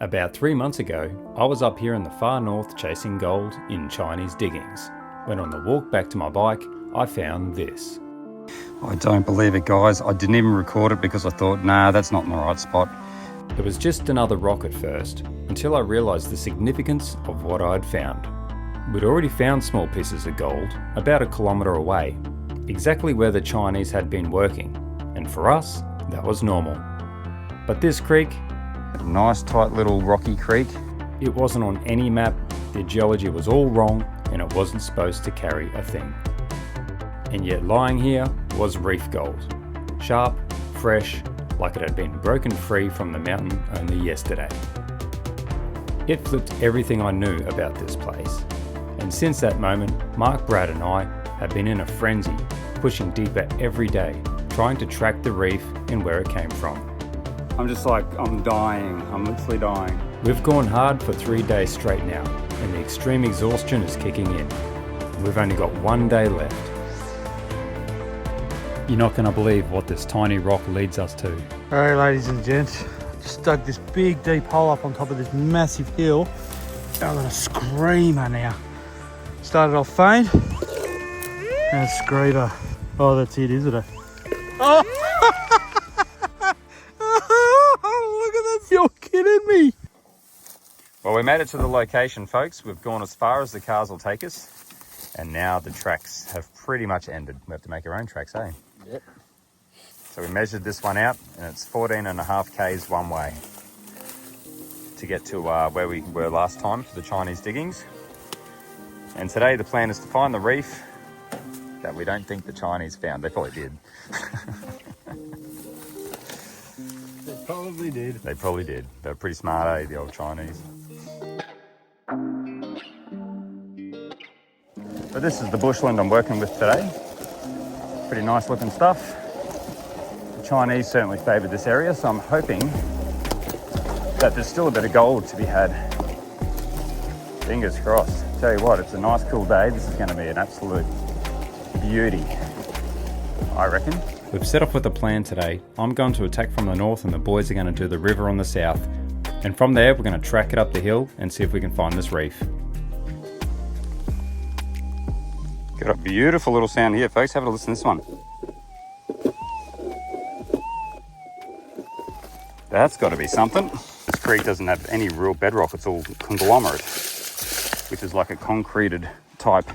About 3 months ago, I was up here in the far north chasing gold in Chinese diggings, when on the walk back to my bike, I found this. I don't believe it, guys. I didn't even record it because I thought, nah, that's not in the right spot. It was just another rock at first, until I realised the significance of what I'd found. We'd already found small pieces of gold, about 1 kilometre away, exactly where the Chinese had been working, and for us, that was normal. But this creek, A nice tight little rocky creek. it wasn't on any map, the geology was all wrong, and it wasn't supposed to carry a thing. And yet lying here was reef gold. Sharp, fresh, like it had been broken free from the mountain only yesterday. It flipped everything I knew about this place. And since that moment, Mark, Brad and I have been in a frenzy, pushing deeper every day, trying to track the reef and where it came from. I'm just like, I'm dying. I'm literally dying. We've gone hard for 3 days straight now, and the extreme exhaustion is kicking in. We've only got 1 day left. You're not going to believe what this tiny rock leads us to. Alright, ladies and gents, just dug this big deep hole up on top of this massive hill. I'm gonna screamer now. Started off faint, and a screamer. Oh, that's it, isn't it? Oh! Look at that, you're kidding me. Well, we made it to the location, folks. We've gone as far as the cars will take us. And now the tracks have pretty much ended. We have to make our own tracks, eh? Yep. So we measured this one out, and it's 14.5 k's one way to get to where we were last time for the Chinese diggings. And today the plan is to find the reef that we don't think the Chinese found. They probably did. They probably did. They probably did. They're pretty smart, eh, the old Chinese. But this is the bushland I'm working with today. Pretty nice looking stuff. The Chinese certainly favoured this area, so I'm hoping that there's still a bit of gold to be had. Fingers crossed. Tell you what, it's a nice cool day. This is going to be an absolute beauty, I reckon. We've set off with a plan today. I'm going to attack from the north and the boys are going to do the river on the south. And from there, we're going to track it up the hill and see if we can find this reef. Got a beautiful little sound here, folks. Have a listen to this one. That's got to be something. This creek doesn't have any real bedrock. It's all conglomerate, which is like a concreted type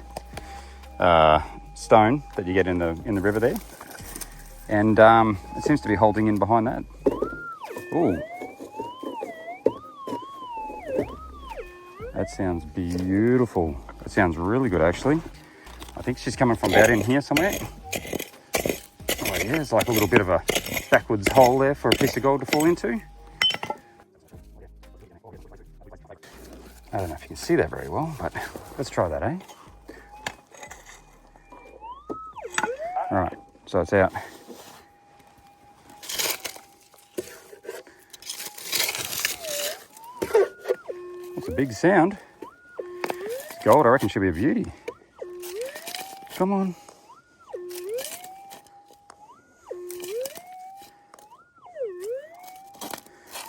stone that you get in the river there. And it seems to be holding in behind that. Ooh. That sounds beautiful. That sounds really good, actually. I think she's coming from out in here somewhere. Oh yeah, there's like a little bit of a backwards hole there for a piece of gold to fall into. I don't know if you can see that very well, but let's try that, eh? All right, so it's out. That's a big sound. It's gold, I reckon, should be a beauty. Come on.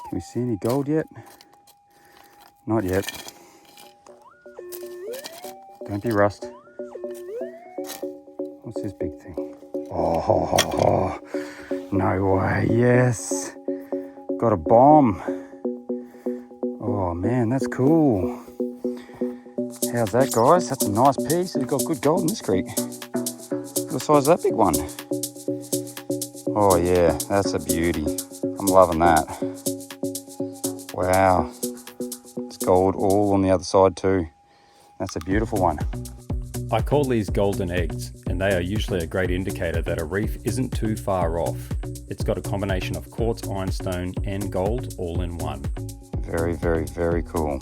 Can we see any gold yet? Not yet. Don't be rust. What's this big thing? Oh, no way. Yes. Got a bomb. Oh man, that's cool. How's that, guys? That's a nice piece. It's got good gold in this creek. What the size of that big one? Oh yeah, that's a beauty. I'm loving that. Wow. It's gold all on the other side too. That's a beautiful one. I call these golden eggs, and they are usually a great indicator that a reef isn't too far off. It's got a combination of quartz, ironstone and gold all in one. Very, very, very cool.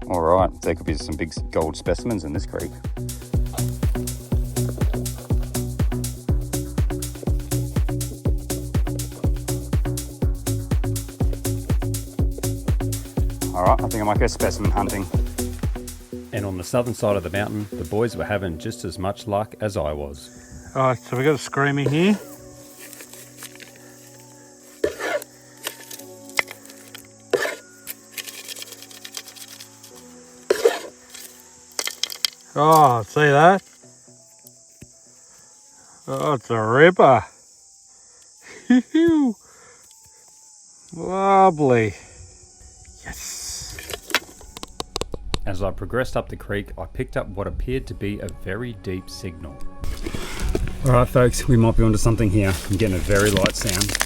All right, there could be some big gold specimens in this creek. All right, I think I might go specimen hunting. And on the southern side of the mountain, the boys were having just as much luck as I was. Alright, so we got a screamer here. Oh, see that? Oh, it's a ripper. Lovely. Yes. As I progressed up the creek, I picked up what appeared to be a very deep signal. Alright folks, we might be onto something here. I'm getting a very light sound.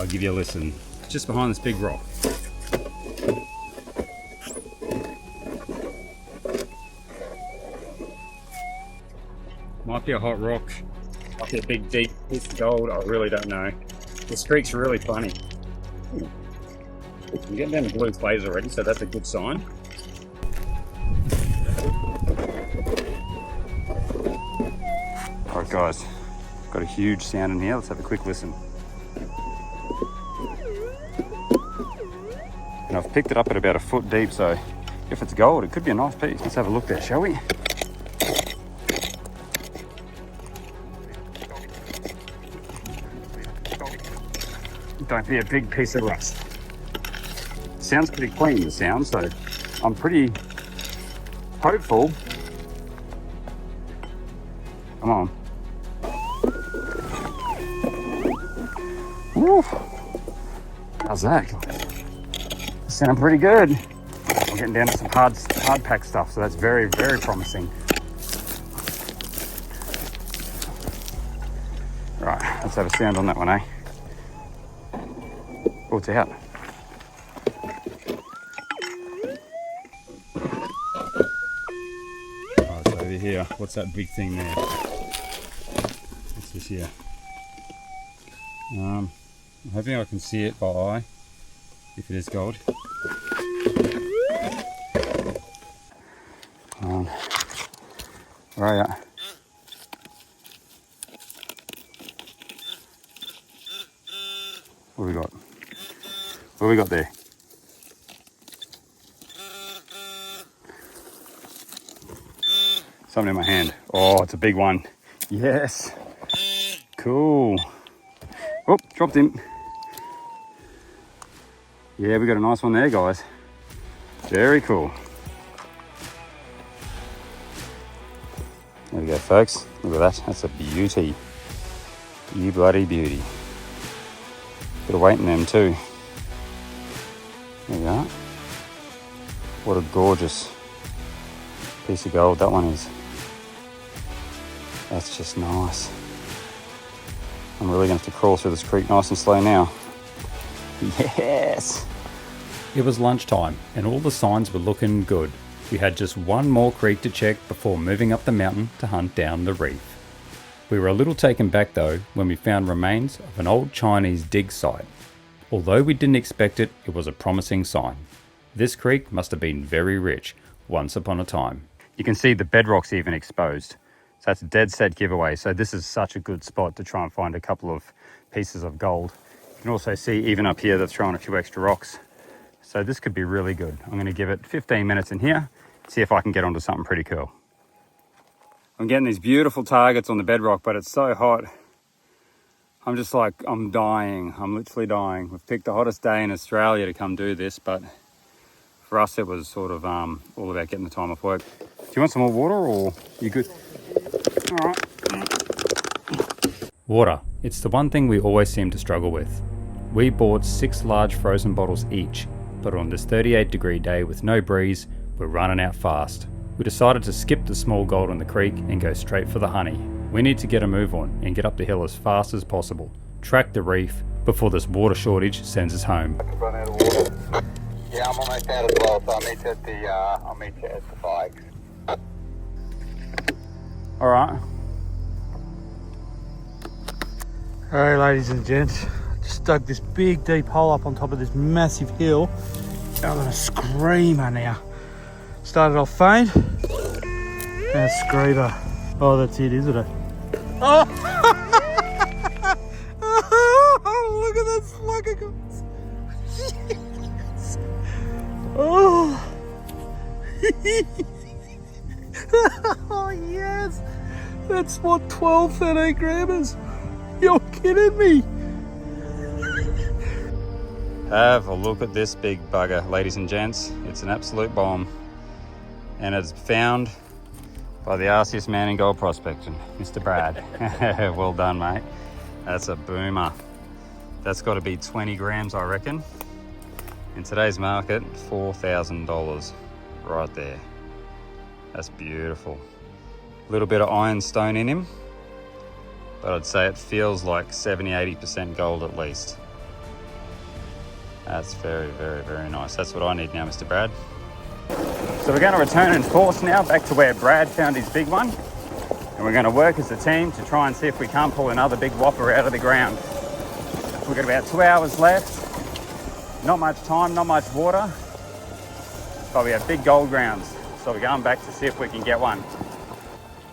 I'll give you a listen. It's just behind this big rock. Might be a hot rock. Might be a big deep piece of gold. I really don't know. This creek's really funny. I'm getting down to blue clays already, so that's a good sign. Alright guys, got a huge sound in here. Let's have a quick listen. And I've picked it up at about a foot deep, so if it's gold, it could be a nice piece. Let's have a look there, shall we? Don't be a big piece of rust. Sounds pretty clean, the sound, so I'm pretty hopeful. Come on. Woo. How's that? Sound pretty good. I'm getting down to some hard pack stuff, so that's very, very promising. Right, let's have a sound on that one, eh? Oh, it's out. Oh, it's over here. What's that big thing there? What's this here? I'm hoping I can see it by eye, if it is gold. Where are you? What have we got? What have we got there? Something in my hand. Oh, it's a big one. Yes. Cool. Oh, dropped him. Yeah, we got a nice one there, guys. Very cool. There we go, folks. Look at that. That's a beauty. You bloody beauty. Bit of weight in them too. There we are. What a gorgeous piece of gold that one is. That's just nice. I'm really going to have to crawl through this creek nice and slow now. Yes! It was lunchtime and all the signs were looking good. We had just one more creek to check before moving up the mountain to hunt down the reef. We were a little taken back though when we found remains of an old Chinese dig site. Although we didn't expect it, it was a promising sign. This creek must have been very rich once upon a time. You can see the bedrock's even exposed. So that's a dead set giveaway. So this is such a good spot to try and find a couple of pieces of gold. You can also see even up here they've thrown a few extra rocks. So this could be really good. I'm going to give it 15 minutes in here, see if I can get onto something pretty cool. I'm getting these beautiful targets on the bedrock, but it's so hot. I'm just like, I'm dying. I'm literally dying. We've picked the hottest day in Australia to come do this, but for us it was sort of all about getting the time off work. Do you want some more water or you good? All right. Water. It's the one thing we always seem to struggle with. We bought 6 large frozen bottles each, but on this 38-degree day with no breeze, we're running out fast. We decided to skip the small gold in the creek and go straight for the honey. We need to get a move on and get up the hill as fast as possible, track the reef before this water shortage sends us home. I could run out of water. Yeah, I'm almost out as well, so I'll meet you at the bikes. All right. Alright, ladies and gents, just dug this big deep hole up on top of this massive hill. I'm gonna screamer now. Started off faint, and screamer. Oh, that's it, isn't it? Oh! Oh, look at that slugger, guys. Yes. Oh! Oh, yes! That's what, 12, 13 grammars? You're kidding me! Have a look at this big bugger, ladies and gents. It's an absolute bomb. And it's found by the arsiest man in gold prospecting, Mr. Brad. Well done, mate. That's a boomer. That's got to be 20 grams, I reckon. In today's market, $4,000 right there. That's beautiful. A little bit of ironstone in him, but I'd say it feels like 70-80% gold at least. That's very, very, very nice. That's what I need now, Mr. Brad. So we're going to return in force now back to where Brad found his big one. And we're going to work as a team to try and see if we can't pull another big whopper out of the ground. We've got about 2 hours left. Not much time, not much water. But we have big gold grounds. So we're going back to see if we can get one.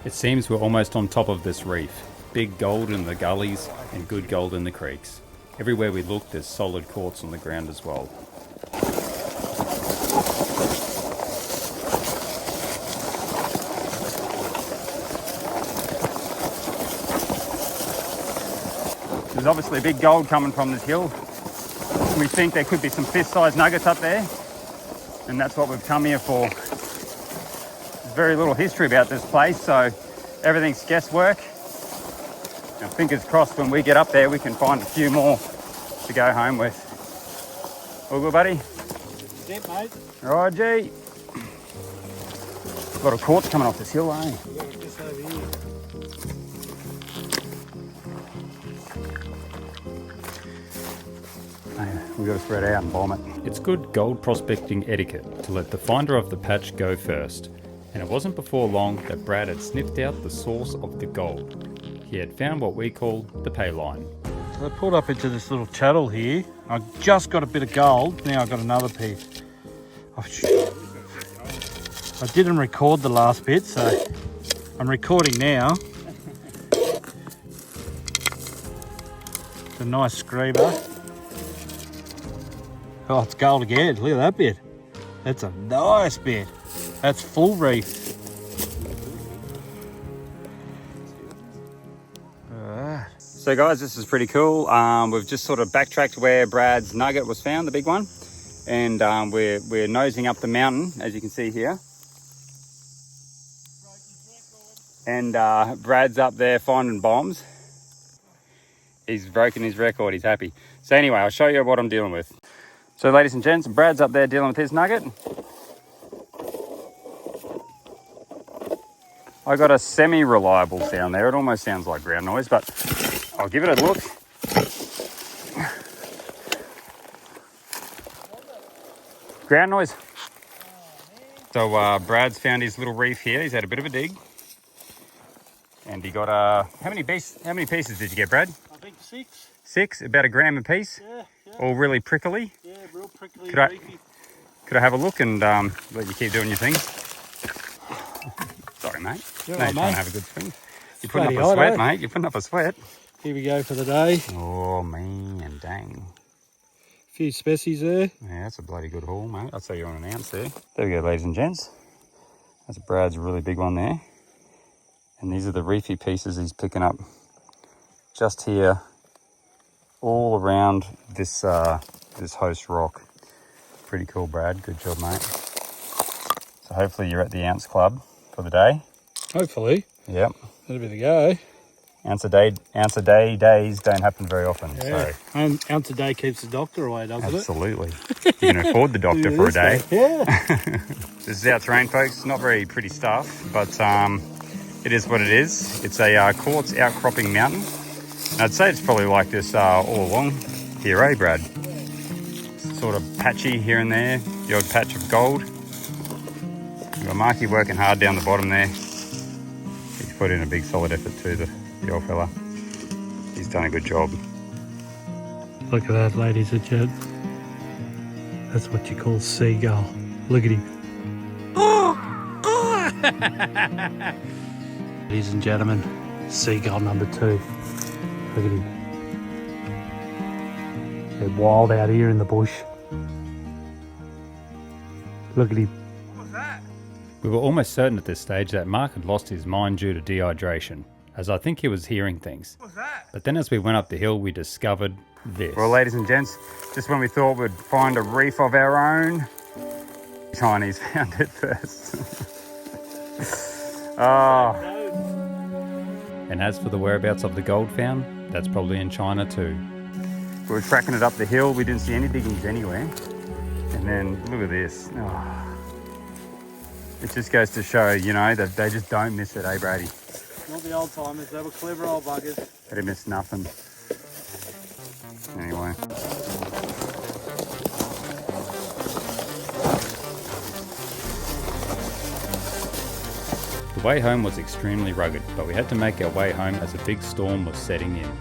It seems we're almost on top of this reef. Big gold in the gullies and good gold in the creeks. Everywhere we look, there's solid quartz on the ground as well. There's obviously big gold coming from this hill. We think there could be some fist-sized nuggets up there, and that's what we've come here for. There's very little history about this place, so everything's guesswork. Now, fingers crossed when we get up there we can find a few more to go home with. All good, buddy? That's it, mate. All right, G. A lot of quartz coming off this hill, eh? We've got it just over here. We've got to spread out and bomb it. It's good gold prospecting etiquette to let the finder of the patch go first. And it wasn't before long that Brad had sniffed out the source of the gold. He had found what we call the pay line. So I pulled up into this little channel here. I just got a bit of gold. Now I've got another piece. Oh, I didn't record the last bit, so I'm recording now. It's a nice screamer. Oh, it's gold again. Look at that bit. That's a nice bit. That's full reef. So guys, this is pretty cool. We've just sort of backtracked where Brad's nugget was found, the big one. And we're nosing up the mountain, as you can see here. And Brad's up there finding bombs. He's broken his record, he's happy. So anyway, I'll show you what I'm dealing with. So ladies and gents, Brad's up there dealing with his nugget. I got a semi-reliable sound there. It almost sounds like ground noise, but I'll give it a look. Ground noise. So Brad's found his little reef here. He's had a bit of a dig. And he got how many pieces did you get, Brad? I think 6. 6, about a gram a piece. Yeah. All really prickly. Yeah, real prickly. Could I have a look and let you keep doing your thing? Sorry, mate. You're no, right, you're trying mate. to have a good swing. You're putting up bloody a sweat, hot, eh? mate. You're putting up a sweat. Here we go for the day. Oh, man, dang. A few species there. Yeah, that's a bloody good haul, mate. I'll say you're on an ounce there. There we go, ladies and gents. That's Brad's really big one there. And these are the reefy pieces he's picking up just here, all around this this host rock. Pretty cool, Brad. Good job, mate. So hopefully you're at the ounce club for the day. Hopefully. Yep. That'll be the go. Ounce a day days don't happen very often. Yeah. So Ounce a day keeps the doctor away, doesn't absolutely. You can afford the doctor for a day. Yeah. This is our terrain, folks. Not very pretty stuff, but it is what it is. It's a quartz outcropping mountain. And I'd say it's probably like this all along here, eh, Brad? Sort of patchy here and there, the odd patch of gold. We've got Marky working hard down the bottom there. He's put in a big solid effort too, the old fella. He's done a good job. Look at that, ladies and gents. That's what you call seagull. Look at him. Oh! Ladies and gentlemen, seagull number 2. Look at him. They're wild out here in the bush. Look at him. What was that? We were almost certain at this stage that Mark had lost his mind due to dehydration, as I think he was hearing things. What was that? But then as we went up the hill, we discovered this. Well, ladies and gents, just when we thought we'd find a reef of our own, Chinese found it first. Oh. And as for the whereabouts of the gold found, that's probably in China too. We were tracking it up the hill. We didn't see any diggings anywhere. And then look at this. Oh. It just goes to show, you know, that they just don't miss it, eh, Brady? Not the old timers, they were clever old buggers. They didn't miss nothing. Anyway. The way home was extremely rugged, but we had to make our way home as a big storm was setting in.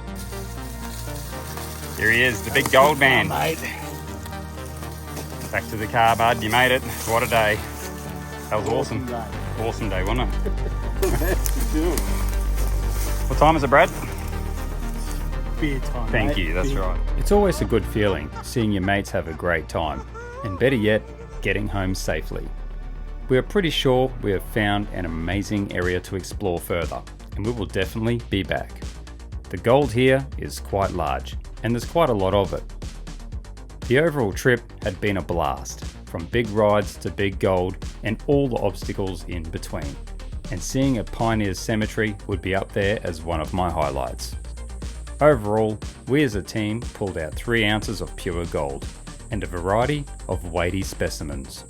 Here he is, the big gold man. Mate. Back to the car, bud. You made it. What a day. That was awesome. Day. Awesome day, wasn't it? What time is it, Brad? Beer time. Thank mate. you, that's Beer. right. It's always a good feeling seeing your mates have a great time, and better yet, getting home safely. We are pretty sure we have found an amazing area to explore further, and we will definitely be back. The gold here is quite large, and there's quite a lot of it. The overall trip had been a blast, from big rides to big gold and all the obstacles in between. And seeing a pioneer's cemetery would be up there as one of my highlights. Overall, we as a team pulled out 3 ounces of pure gold and a variety of weighty specimens.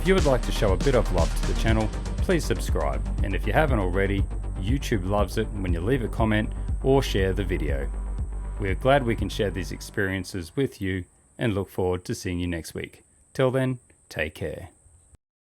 If you would like to show a bit of love to the channel, please subscribe, and if you haven't already, YouTube loves it when you leave a comment or share the video. We are glad we can share these experiences with you and look forward to seeing you next week. Till then, take care.